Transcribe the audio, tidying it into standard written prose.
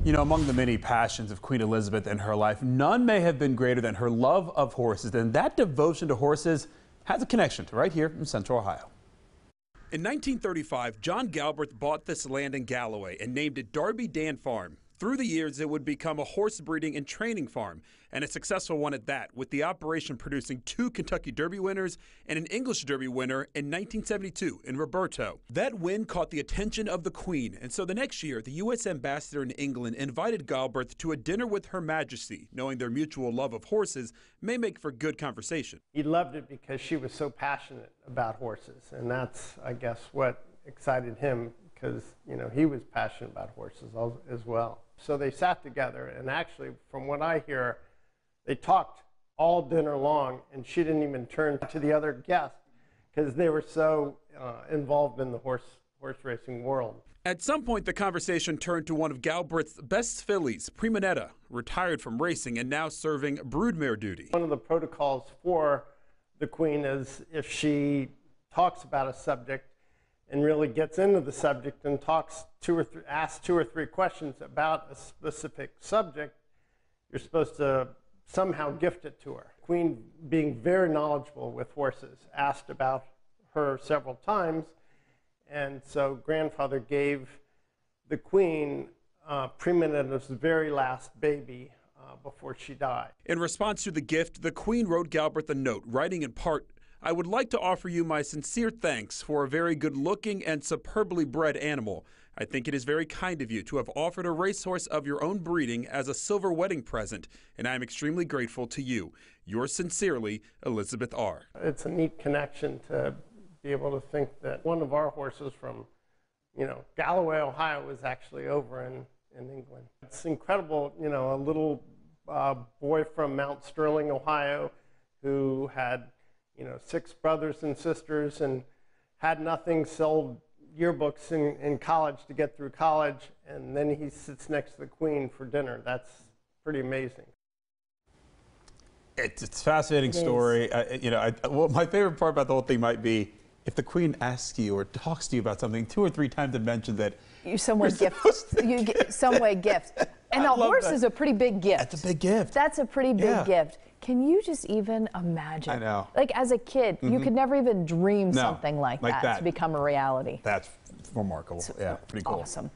You know, among the many passions of Queen Elizabeth in her life, none may have been greater than her love of horses. And that devotion to horses has a connection to right here in Central Ohio. In 1935, John Galbraith bought this land in Galloway and named it Darby Dan Farm. Through the years, it would become a horse breeding and training farm, and a successful one at that, with the operation producing 2 Kentucky Derby winners and an English Derby winner in 1972 in Roberto. That win caught the attention of the Queen, and so the next year, the U.S. ambassador in England invited Galbraith to a dinner with Her Majesty, knowing their mutual love of horses may make for good conversation. He loved it because she was so passionate about horses, and that's, I guess, what excited him, because, you know, he was passionate about horses as well. So they sat together, and actually, from what I hear, they talked all dinner long, and she didn't even turn to the other guests because they were so involved in the horse racing world. At some point, the conversation turned to one of Galbraith's best fillies, Prima Netta, retired from racing and now serving broodmare duty. One of the protocols for the Queen is if she talks about a subject and really gets into the subject and asks 2 or 3 questions about a specific subject, you're supposed to somehow gift it to her. Queen, being very knowledgeable with horses, asked about her several times, and so grandfather gave the Queen Prima Netta's very last baby before she died. In response to the gift, the Queen wrote Galbraith a note, writing in part, "I would like to offer you my sincere thanks for a very good-looking and superbly bred animal. I think it is very kind of you to have offered a racehorse of your own breeding as a silver wedding present, and I am extremely grateful to you. Yours sincerely, Elizabeth R." It's a neat connection to be able to think that one of our horses from, Galloway, Ohio, is actually over in England. It's incredible, a little boy from Mount Sterling, Ohio, who had 6 brothers and sisters and had nothing, sold yearbooks in college to get through college, and then he sits next to the Queen for dinner. That's pretty amazing. It's a fascinating story. Well, my favorite part about the whole thing might be if the Queen asks you or talks to you about something 2 or 3 times and mentions that you some way gift. And a horse is a pretty big gift. That's a big gift. That's a pretty big gift. Can you just even imagine? I know. Like as a kid, you could never even dream something like that to become a reality. That's remarkable. Yeah, pretty cool. Awesome.